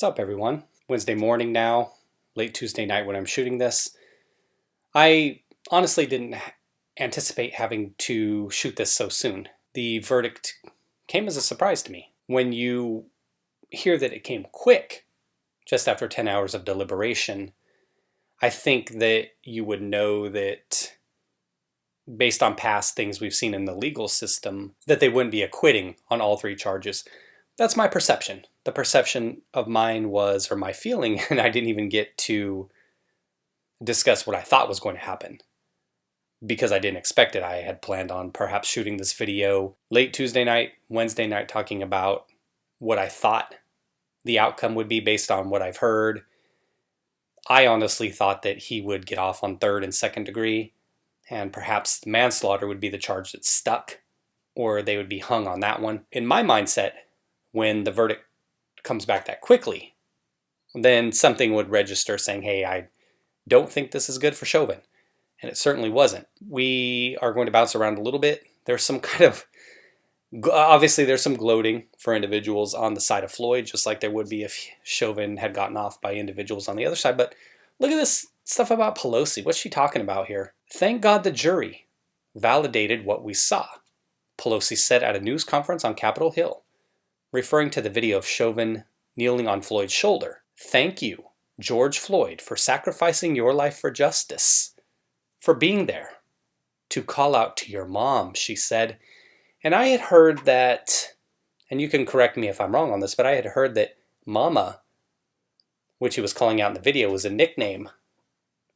What's up, everyone? Wednesday morning now, late Tuesday night when I'm shooting this. I honestly didn't anticipate having to shoot this so soon. The verdict came as a surprise to me. When you hear that it came quick, just after 10 hours of deliberation, I think that you would know that based on past things we've seen in the legal system, that they wouldn't be acquitting on all three charges. That's my perception. The perception of mine was, or my feeling, and I didn't even get to discuss what I thought was going to happen because I didn't expect it. I had planned on perhaps shooting this video late Tuesday night, Wednesday night, talking about what I thought the outcome would be based on what I've heard. I honestly thought that he would get off on third and second degree, and perhaps manslaughter would be the charge that stuck, or they would be hung on that one. In my mindset, when the verdict comes back that quickly, then something would register saying, hey, I don't think this is good for Chauvin. And it certainly wasn't. We are going to bounce around a little bit. There's some kind of, obviously there's some gloating for individuals on the side of Floyd, just like there would be if Chauvin had gotten off by individuals on the other side. But look at this stuff about Pelosi. What's she talking about here? Thank God the jury validated what we saw, Pelosi said at a news conference on Capitol Hill, referring to the video of Chauvin kneeling on Floyd's shoulder. Thank you, George Floyd, for sacrificing your life for justice, for being there to call out to your mom, she said. And I had heard that, and you can correct me if I'm wrong on this, but I had heard that Mama, which he was calling out in the video, was a nickname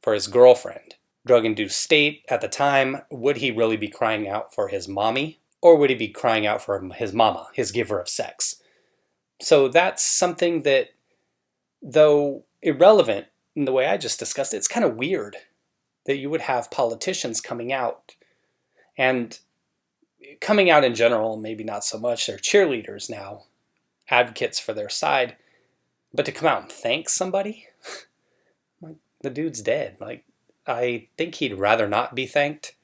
for his girlfriend. Drug-induced state at the time. Would he really be crying out for his mommy? Or would he be crying out for his mama, his giver of sex? So that's something that, though irrelevant in the way I just discussed, it's kind of weird that you would have politicians coming out, and coming out in general, maybe not so much, they're cheerleaders now, advocates for their side, but to come out and thank somebody? Like, the dude's dead. Like, I think he'd rather not be thanked,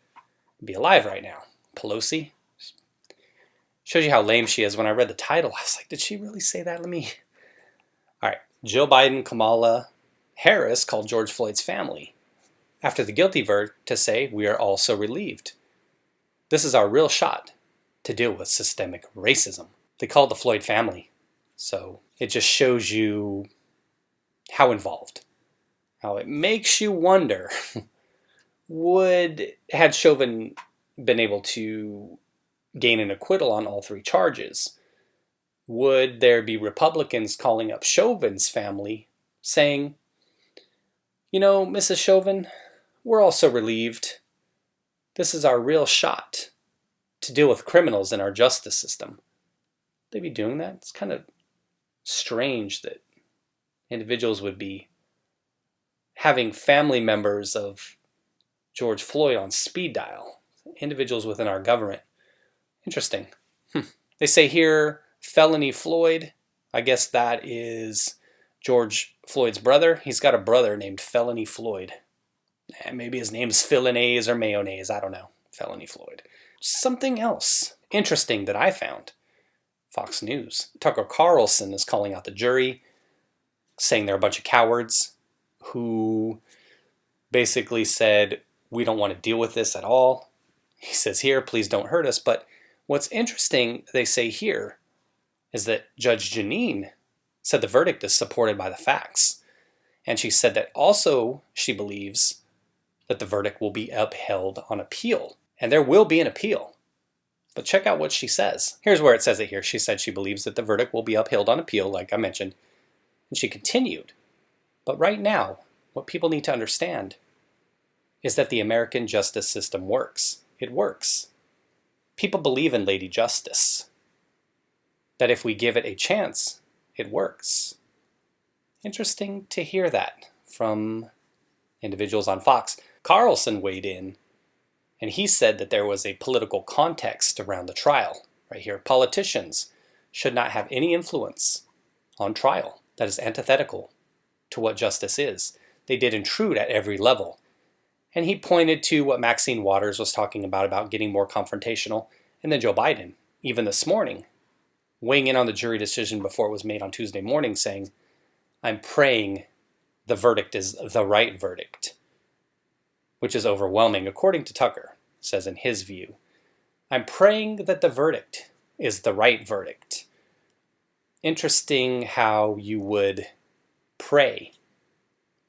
be alive right now. Pelosi. Shows you how lame she is. When I read the title, I was like, did she really say that? All right. Joe Biden, Kamala Harris called George Floyd's family after the guilty verdict to say, we are all so relieved. This is our real shot to deal with systemic racism. They called the Floyd family. So it just shows you how involved, how it makes you wonder, had Chauvin been able to gain an acquittal on all three charges, would there be Republicans calling up Chauvin's family saying, you know, Mrs. Chauvin, we're all so relieved. This is our real shot to deal with criminals in our justice system. They'd be doing that? It's kind of strange that individuals would be having family members of George Floyd on speed dial, individuals within our government. Interesting. They say here, felony Floyd. I guess that is George Floyd's brother. He's got a brother named Felony Floyd. Maybe his name's Philanase or Mayonnaise. I don't know. Felony Floyd. Something else interesting that I found. Fox News. Tucker Carlson is calling out the jury, saying they're a bunch of cowards who basically said, we don't want to deal with this at all. He says here, please don't hurt us. But what's interesting, they say here, is that Judge Janine said the verdict is supported by the facts. And she said that also she believes that the verdict will be upheld on appeal. And there will be an appeal. But check out what she says. Here's where it says it here. She said she believes that the verdict will be upheld on appeal, like I mentioned. And she continued, but right now, what people need to understand is that the American justice system works. It works. People believe in Lady Justice. That if we give it a chance, it works. Interesting to hear that from individuals on Fox. Carlson weighed in, and he said that there was a political context around the trial. Right here, politicians should not have any influence on trial. That is antithetical to what justice is. They did intrude at every level. And he pointed to what Maxine Waters was talking about getting more confrontational. And then Joe Biden, even this morning, weighing in on the jury decision before it was made on Tuesday morning, saying, I'm praying the verdict is the right verdict, which is overwhelming, according to Tucker, says in his view. I'm praying that the verdict is the right verdict. Interesting how you would pray,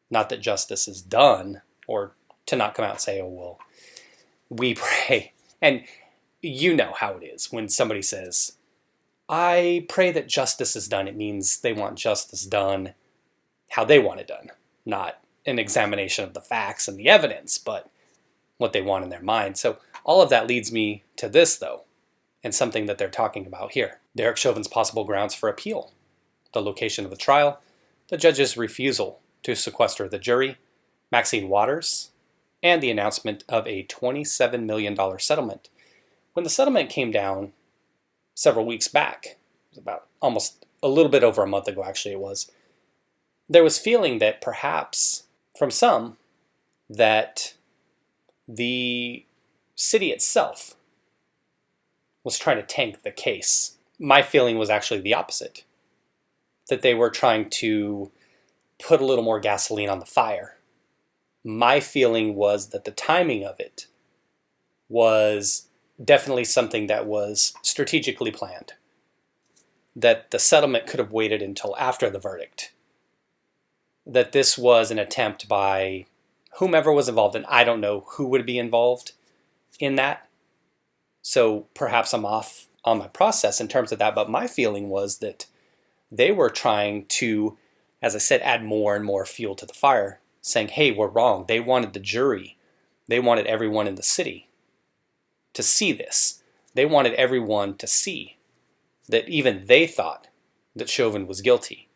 not that justice is done, or to not come out and say, oh, well, we pray. And you know how it is when somebody says, I pray that justice is done. It means they want justice done how they want it done, not an examination of the facts and the evidence, but what they want in their mind. So all of that leads me to this, though, and something that they're talking about here. Derek Chauvin's possible grounds for appeal: the location of the trial, the judge's refusal to sequester the jury, Maxine Waters, and the announcement of a $27 million settlement. When the settlement came down several weeks back, it was about almost a little bit over a month ago, actually it was, there was feeling that perhaps from some that the city itself was trying to tank the case. My feeling was actually the opposite, that they were trying to put a little more gasoline on the fire. My feeling was that the timing of it was definitely something that was strategically planned, that the settlement could have waited until after the verdict, that this was an attempt by whomever was involved, and I don't know who would be involved in that. So perhaps I'm off on my process in terms of that, but my feeling was that they were trying to, as I said, add more and more fuel to the fire, saying, hey, we're wrong. They wanted the jury. They wanted everyone in the city to see this. They wanted everyone to see that even they thought that Chauvin was guilty,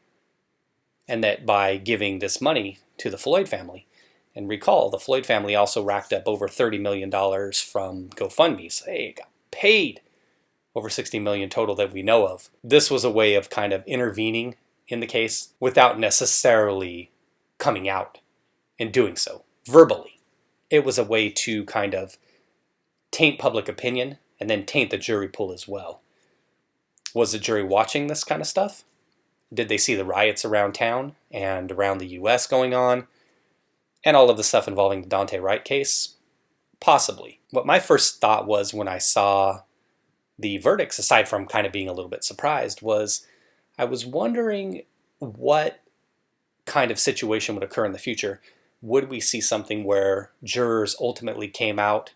and that by giving this money to the Floyd family, and recall, the Floyd family also racked up over $30 million from GoFundMe. So they got paid over $60 million total that we know of. This was a way of kind of intervening in the case without necessarily coming out and doing so verbally. It was a way to kind of taint public opinion and then taint the jury pool as well. Was the jury watching this kind of stuff? Did they see the riots around town and around the U.S. going on? And all of the stuff involving the Daunte Wright case? Possibly. What my first thought was when I saw the verdicts, aside from kind of being a little bit surprised, was I was wondering what kind of situation would occur in the future. Would we see something where jurors ultimately came out?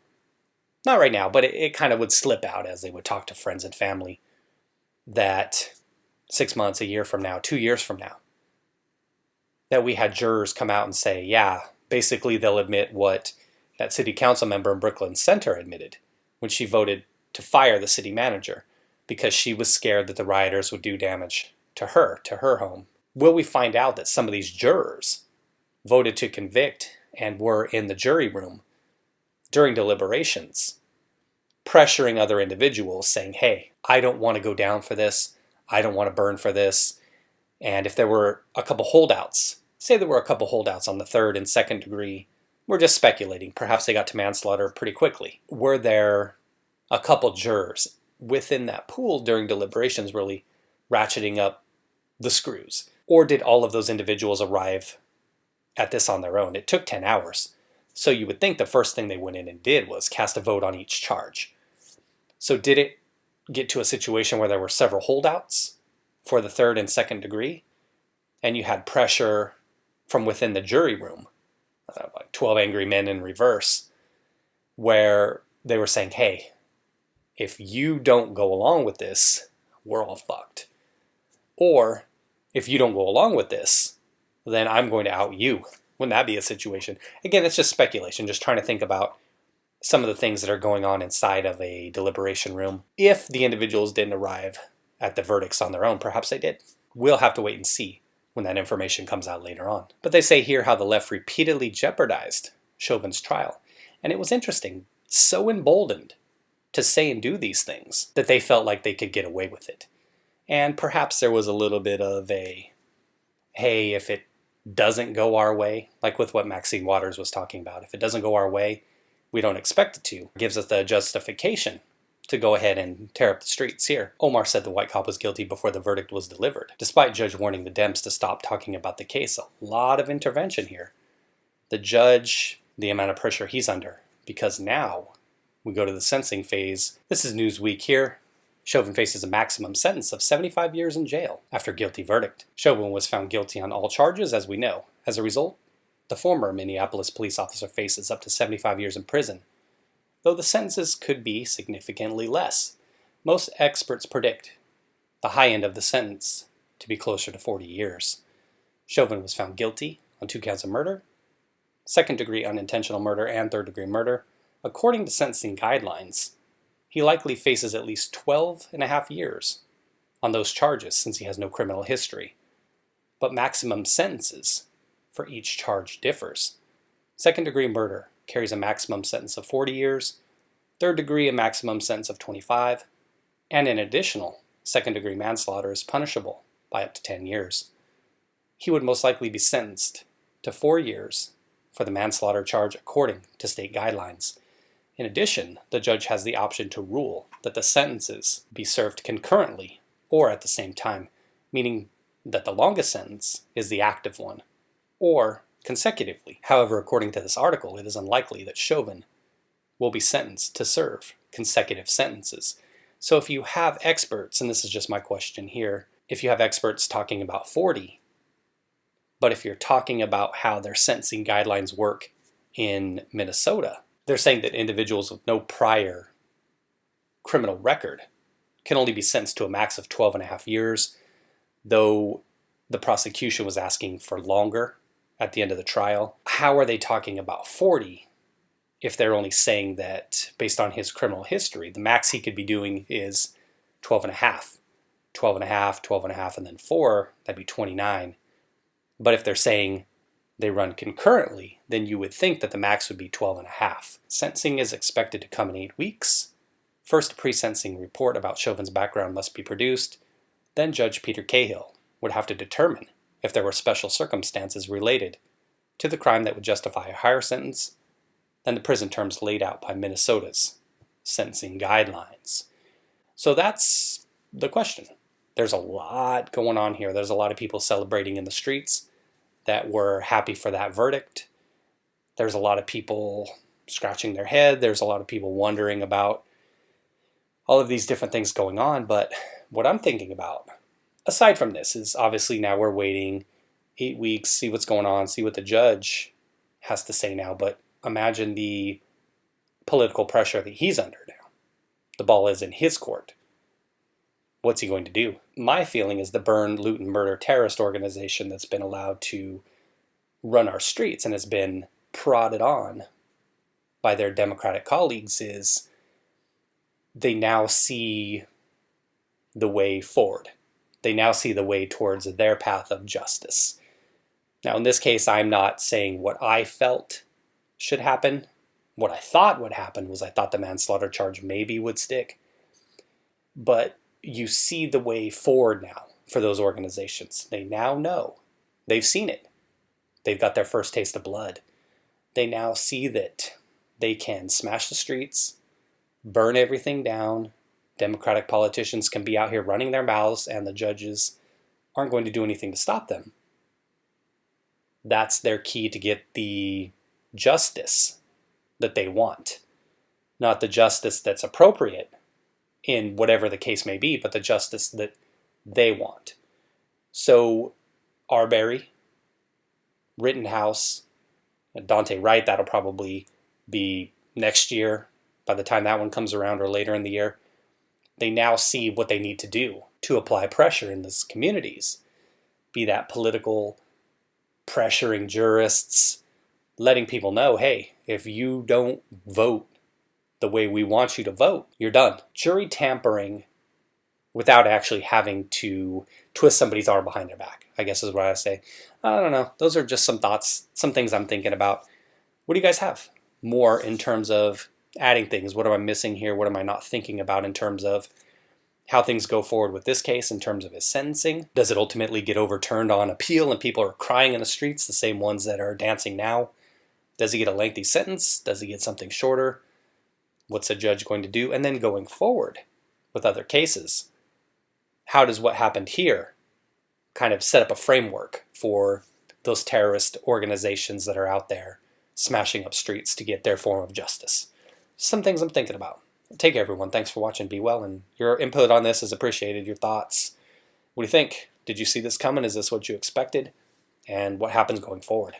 Not right now, but it kind of would slip out as they would talk to friends and family, that 6 months, a year from now, 2 years from now, that we had jurors come out and say, yeah, basically they'll admit what that city council member in Brooklyn Center admitted when she voted to fire the city manager because she was scared that the rioters would do damage to her home. Will we find out that some of these jurors voted to convict and were in the jury room during deliberations, pressuring other individuals, saying, hey, I don't want to go down for this. I don't want to burn for this. And if there were a couple holdouts, say there were a couple holdouts on the third and second degree, we're just speculating. Perhaps they got to manslaughter pretty quickly. Were there a couple jurors within that pool during deliberations really ratcheting up the screws? Or did all of those individuals arrive at this on their own? It took 10 hours. So you would think the first thing they went in and did was cast a vote on each charge. So did it get to a situation where there were several holdouts for the third and second degree, and you had pressure from within the jury room, like 12 angry men in reverse, where they were saying, hey, if you don't go along with this, we're all fucked. Or if you don't go along with this, then I'm going to out you. Wouldn't that be a situation? Again, it's just speculation, just trying to think about some of the things that are going on inside of a deliberation room. If the individuals didn't arrive at the verdicts on their own, perhaps they did. We'll have to wait and see when that information comes out later on. But they say here how the left repeatedly jeopardized Chauvin's trial. And it was interesting, so emboldened to say and do these things that they felt like they could get away with it. And perhaps there was a little bit of a, hey, if it doesn't go our way, like with what Maxine Waters was talking about, if it doesn't go our way, we don't expect it to. It gives us the justification to go ahead and tear up the streets here. Omar said the white cop was guilty before the verdict was delivered, despite judge warning the Dems to stop talking about the case. A lot of intervention here. The judge, the amount of pressure he's under, because now we go to the sentencing phase. This is Newsweek here. Chauvin faces a maximum sentence of 75 years in jail after guilty verdict. Chauvin was found guilty on all charges, as we know. As a result, the former Minneapolis police officer faces up to 75 years in prison, though the sentences could be significantly less. Most experts predict the high end of the sentence to be closer to 40 years. Chauvin was found guilty on 2 counts of murder, second-degree unintentional murder, and third-degree murder. According to sentencing guidelines, he likely faces at least 12 and a half years on those charges since he has no criminal history. But maximum sentences for each charge differs. Second-degree murder carries a maximum sentence of 40 years, third degree a maximum sentence of 25, and an additional second-degree manslaughter is punishable by up to 10 years. He would most likely be sentenced to 4 years for the manslaughter charge according to state guidelines. In addition, the judge has the option to rule that the sentences be served concurrently or at the same time, meaning that the longest sentence is the active one, or consecutively. However, according to this article, it is unlikely that Chauvin will be sentenced to serve consecutive sentences. So if you have experts, and this is just my question here, if you have experts talking about 40, but if you're talking about how their sentencing guidelines work in Minnesota, they're saying that individuals with no prior criminal record can only be sentenced to a max of 12 and a half years, though the prosecution was asking for longer at the end of the trial. How are they talking about 40 if they're only saying that based on his criminal history, the max he could be doing is 12 and a half, 12 and a half, 12 and a half, and then 4, that'd be 29. But if they're saying they run concurrently, then you would think that the max would be 12 and a half. Sentencing is expected to come in 8 weeks. First, a pre-sentencing report about Chauvin's background must be produced. Then Judge Peter Cahill would have to determine if there were special circumstances related to the crime that would justify a higher sentence than the prison terms laid out by Minnesota's sentencing guidelines. So that's the question. There's a lot going on here. There's a lot of people celebrating in the streets that were happy for that verdict. There's a lot of people scratching their head. There's a lot of people wondering about all of these different things going on. But what I'm thinking about, aside from this, is obviously now we're waiting 8 weeks, see what's going on, see what the judge has to say now. But imagine the political pressure that he's under now. The ball is in his court. What's he going to do? My feeling is the burn, loot, and murder terrorist organization that's been allowed to run our streets and has been prodded on by their Democratic colleagues is they now see the way forward. They now see the way towards their path of justice. Now, in this case, I'm not saying what I felt should happen. What I thought would happen was I thought the manslaughter charge maybe would stick. But you see the way forward now for those organizations. They now know. They've seen it. They've got their first taste of blood. They now see that they can smash the streets, burn everything down. Democratic politicians can be out here running their mouths, and the judges aren't going to do anything to stop them. That's their key to get the justice that they want. Not the justice that's appropriate in whatever the case may be, but the justice that they want. So Arbery, Rittenhouse, Dante Wright, that'll probably be next year by the time that one comes around or later in the year. They now see what they need to do to apply pressure in these communities, be that political pressuring jurists, letting people know, hey, if you don't vote the way we want you to vote, you're done. Jury tampering without actually having to twist somebody's arm behind their back, I guess is what I say. I don't know. Those are just some thoughts, some things I'm thinking about. What do you guys have more in terms of adding things? What am I missing here? What am I not thinking about in terms of how things go forward with this case in terms of his sentencing? Does it ultimately get overturned on appeal and people are crying in the streets, the same ones that are dancing now? Does he get a lengthy sentence? Does he get something shorter? What's a judge going to do? And then going forward with other cases, how does what happened here kind of set up a framework for those terrorist organizations that are out there smashing up streets to get their form of justice? Some things I'm thinking about. Take care, everyone. Thanks for watching. Be well, and your input on this is appreciated. Your thoughts. What do you think? Did you see this coming? Is this what you expected? And what happens going forward?